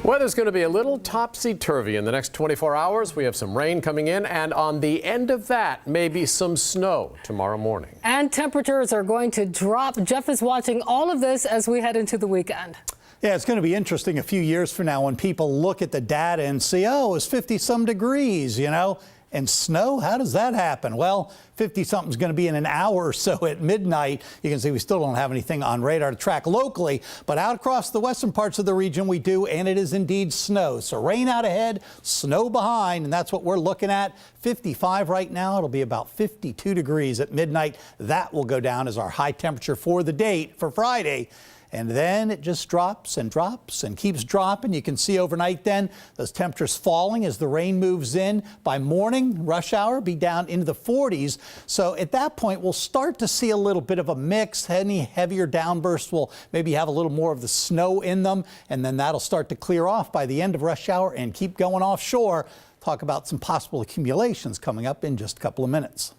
Weather's going to be a little topsy-turvy in the next 24 hours. We have some rain coming in, and on the end of that, maybe some snow tomorrow morning. And temperatures are going to drop. Jeff is watching all of this as we head into the weekend. Yeah, it's going to be interesting a few years from now when people look at the data and see, oh, it's 50-some degrees, you know. And snow, how does that happen? Well, 50-something is going to be in an hour or so at midnight. You can see we still don't have anything on radar to track locally, but out across the western parts of the region we do, and it is indeed snow. So rain out ahead, snow behind, and that's what we're looking at. 55 right now. It'll be about 52 degrees at midnight. That will go down as our high temperature for the date for Friday. And then it just drops and drops and keeps dropping. You can see overnight then those temperatures falling as the rain moves in. By morning, rush hour, be down into the 40s. So at that point, we'll start to see a little bit of a mix. Any heavier downbursts will maybe have a little more of the snow in them. And then that'll start to clear off by the end of rush hour and keep going offshore. Talk about some possible accumulations coming up in just a couple of minutes.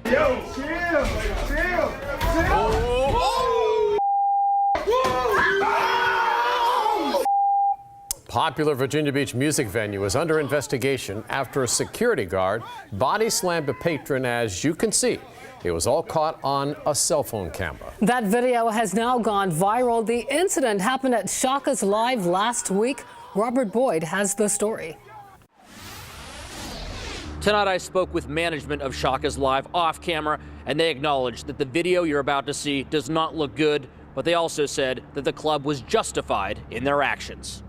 Yo, chill, chill. Popular Virginia Beach music venue is under investigation after a security guard body slammed a patron. As you can see, it was all caught on a cell phone camera. That video has now gone viral. The incident happened at Shakas Live last week. Robert Boyd has the story. Tonight I spoke with management of Shakas Live off camera, and they acknowledged that the video you're about to see does not look good, but they also said that the club was justified in their actions.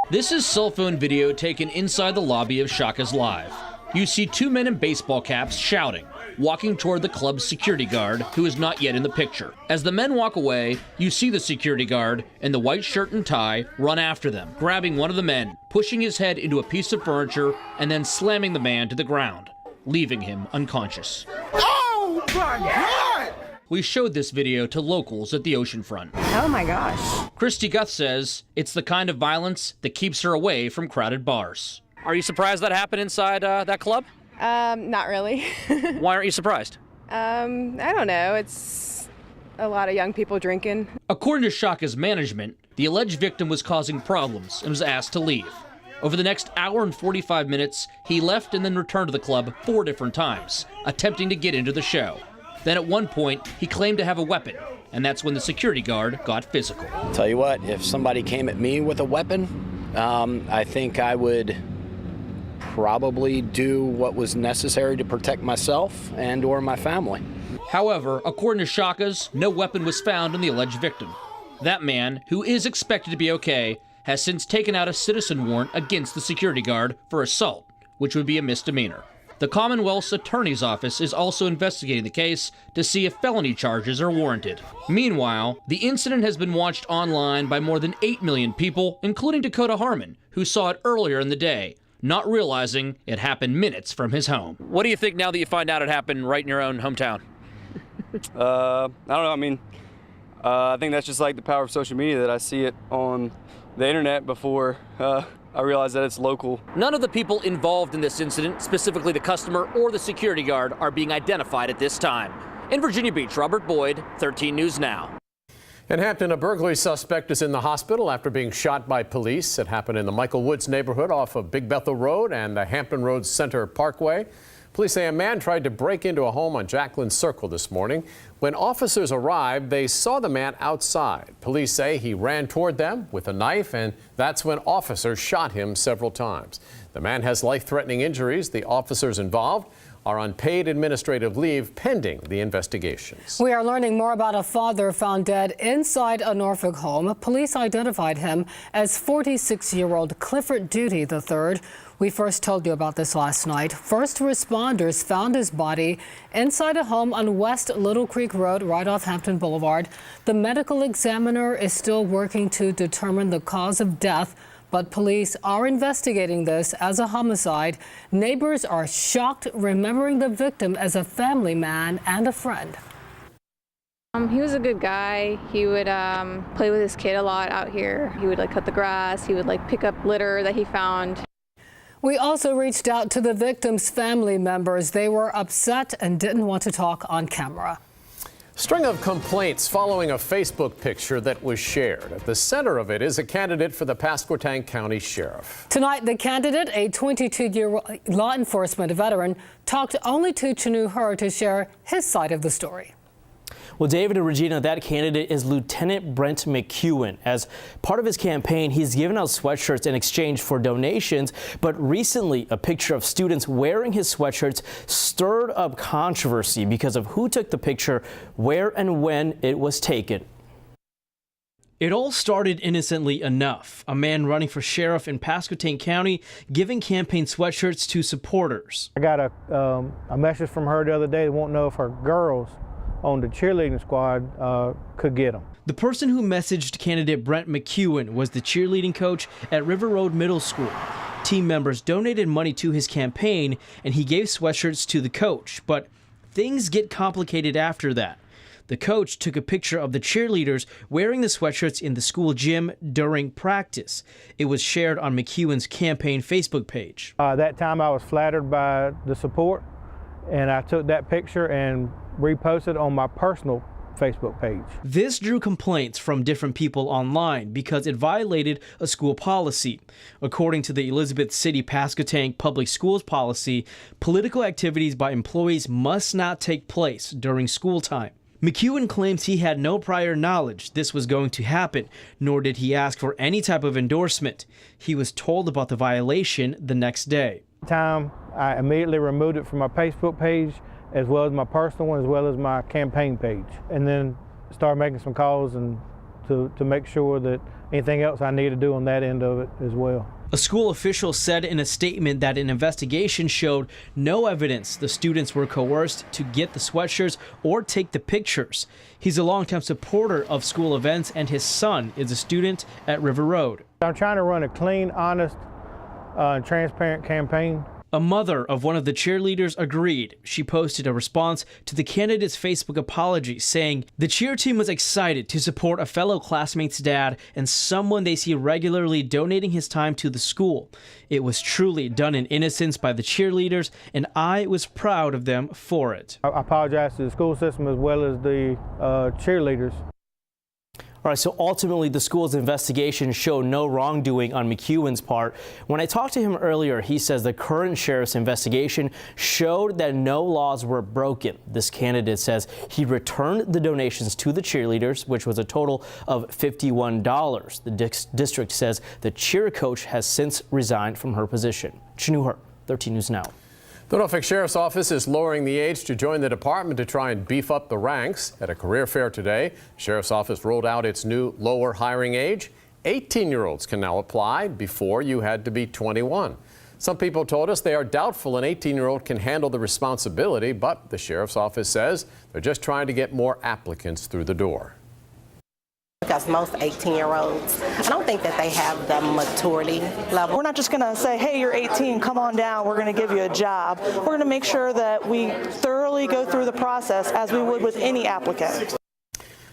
This is cell phone video taken inside the lobby of Shakas Live. You see two men in baseball caps shouting, walking toward the club's security guard, who is not yet in the picture. As the men walk away, you see the security guard in the white shirt and tie run after them, grabbing one of the men, pushing his head into a piece of furniture, and then slamming the man to the ground, leaving him unconscious. Oh my God! We showed this video to locals at the oceanfront. Oh my gosh. Christy Guth says it's the kind of violence that keeps her away from crowded bars. Are you surprised that happened inside that club? Not really. Why aren't you surprised? I don't know. It's a lot of young people drinking. According to Shakas management, the alleged victim was causing problems and was asked to leave. Over the next hour and 45 minutes, he left and then returned to the club 4 different times, attempting to get into the show. Then at one point, he claimed to have a weapon, and that's when the security guard got physical. Tell you what, if somebody came at me with a weapon, I think I would probably do what was necessary to protect myself and or my family. However, according to Shakas, no weapon was found on the alleged victim. That man, who is expected to be okay, has since taken out a citizen warrant against the security guard for assault, which would be a misdemeanor. The Commonwealth's Attorney's Office is also investigating the case to see if felony charges are warranted. Meanwhile, the incident has been watched online by more than 8 million people, including Dakota Harmon, who saw it earlier in the day, not realizing it happened minutes from his home. What do you think now that you find out it happened right in your own hometown? I don't know. I mean, I think that's just like the power of social media, that I see it on the internet before I realize that it's local. None of the people involved in this incident, specifically the customer or the security guard, are being identified at this time. In Virginia Beach, Robert Boyd, 13 News Now. In Hampton, a burglary suspect is in the hospital after being shot by police. It happened in the Michael Woods neighborhood off of Big Bethel Road and the Hampton Roads Center Parkway. Police say a man tried to break into a home on Jacqueline Circle this morning. When officers arrived, they saw the man outside. Police say he ran toward them with a knife, and that's when officers shot him several times. The man has life-threatening injuries. The officers involved are on paid administrative leave pending the investigations. We are learning more about a father found dead inside a Norfolk home. Police identified him as 46-year-old Clifford Duty III. We first told you about this last night. First responders found his body inside a home on West Little Creek Road, right off Hampton Boulevard. The medical examiner is still working to determine the cause of death, but police are investigating this as a homicide. Neighbors are shocked, remembering the victim as a family man and a friend. He was a good guy. He would play with his kid a lot out here. He would cut the grass. He would pick up litter that he found. We also reached out to the victim's family members. They were upset and didn't want to talk on camera. String of complaints following a Facebook picture that was shared. At the center of it is a candidate for the Pasco County Sheriff. Tonight, the candidate, a 22-year law enforcement veteran, talked only to Chanu Her to share his side of the story. Well, David and Regina, that candidate is Lieutenant Brent McEwen. As part of his campaign, he's given out sweatshirts in exchange for donations. But recently, a picture of students wearing his sweatshirts stirred up controversy because of who took the picture, where and when it was taken. It all started innocently enough. A man running for sheriff in Pasco County giving campaign sweatshirts to supporters. I got a message from her the other day. They won't know if her girls on the cheerleading squad could get them. The person who messaged candidate Brent McEwen was the cheerleading coach at River Road Middle School. Team members donated money to his campaign and he gave sweatshirts to the coach. But things get complicated after that. The coach took a picture of the cheerleaders wearing the sweatshirts in the school gym during practice. It was shared on McEwen's campaign Facebook page. That time I was flattered by the support, and I took that picture and reposted on my personal Facebook page. This drew complaints from different people online because it violated a school policy. According to the Elizabeth City Pasquotank Public Schools policy, political activities by employees must not take place during school time. McEwen claims he had no prior knowledge this was going to happen, nor did he ask for any type of endorsement. He was told about the violation the next day. I immediately removed it from my Facebook page, as well as my personal one, as well as my campaign page, and then started making some calls and to make sure that anything else I need to do on that end of it as well. A school official said in a statement that an investigation showed no evidence the students were coerced to get the sweatshirts or take the pictures. He's a longtime supporter of school events, and his son is a student at River Road. I'm trying to run a clean, honest, and transparent campaign. A mother of one of the cheerleaders agreed. She posted a response to the candidate's Facebook apology saying the cheer team was excited to support a fellow classmate's dad and someone they see regularly donating his time to the school. It was truly done in innocence by the cheerleaders, and I was proud of them for it. I apologize to the school system as well as the cheerleaders. All right, so ultimately the school's investigation showed no wrongdoing on McEwen's part. When I talked to him earlier, he says the current sheriff's investigation showed that no laws were broken. This candidate says he returned the donations to the cheerleaders, which was a total of $51. The district says the cheer coach has since resigned from her position. Chanu Her, 13 News Now. The Norfolk Sheriff's Office is lowering the age to join the department to try and beef up the ranks. At a career fair today, the Sheriff's Office rolled out its new lower hiring age. 18-year-olds can now apply. Before, you had to be 21. Some people told us they are doubtful an 18-year-old can handle the responsibility, but the Sheriff's Office says they're just trying to get more applicants through the door. Because most 18-year-olds, I don't think that they have the maturity level. We're not just going to say, hey, you're 18, come on down, we're going to give you a job. We're going to make sure that we thoroughly go through the process as we would with any applicant.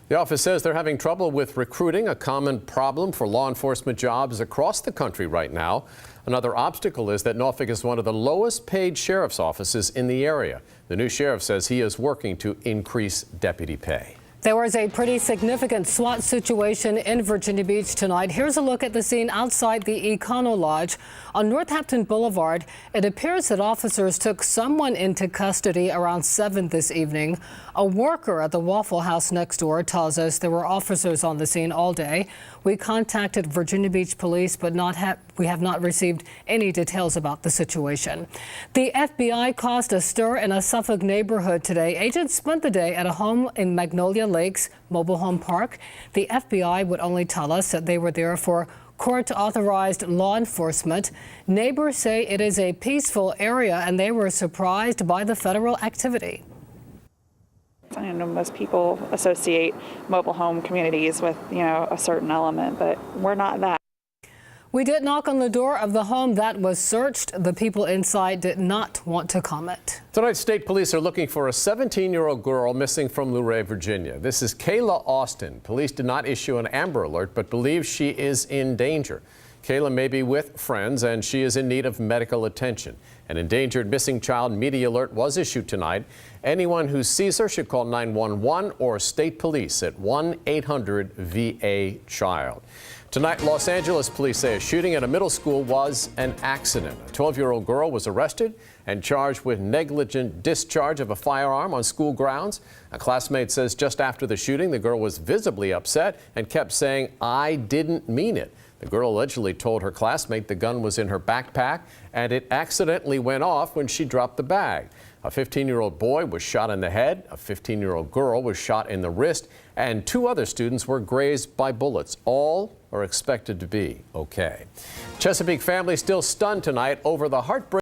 The office says they're having trouble with recruiting, a common problem for law enforcement jobs across the country right now. Another obstacle is that Norfolk is one of the lowest paid sheriff's offices in the area. The new sheriff says he is working to increase deputy pay. There was a pretty significant SWAT situation in Virginia Beach tonight. Here's a look at the scene outside the Econo Lodge on Northampton Boulevard. It appears that officers took someone into custody around 7 this evening. A worker at the Waffle House next door tells us there were officers on the scene all day. We contacted Virginia Beach Police, but we have not received any details about the situation. The FBI caused a stir in a Suffolk neighborhood today. Agents spent the day at a home in Magnolia Lakes Mobile Home Park. The FBI would only tell us that they were there for court-authorized law enforcement. Neighbors say it is a peaceful area and they were surprised by the federal activity. I know most people associate mobile home communities with, a certain element, but we're not that. We did knock on the door of the home that was searched. The people inside did not want to comment. Tonight, state police are looking for a 17-year-old girl missing from Luray, Virginia. This is Kayla Austin. Police did not issue an Amber Alert, but believe she is in danger. Kayla may be with friends and she is in need of medical attention. An endangered missing child media alert was issued tonight. Anyone who sees her should call 911 or state police at 1-800-VA-CHILD. Tonight, Los Angeles police say a shooting at a middle school was an accident. A 12-year-old girl was arrested and charged with negligent discharge of a firearm on school grounds. A classmate says just after the shooting, the girl was visibly upset and kept saying, "I didn't mean it." The girl allegedly told her classmate the gun was in her backpack and it accidentally went off when she dropped the bag. A 15-year-old boy was shot in the head, a 15-year-old girl was shot in the wrist, and 2 other students were grazed by bullets. All are expected to be okay. Chesapeake family still stunned tonight over the heartbreak.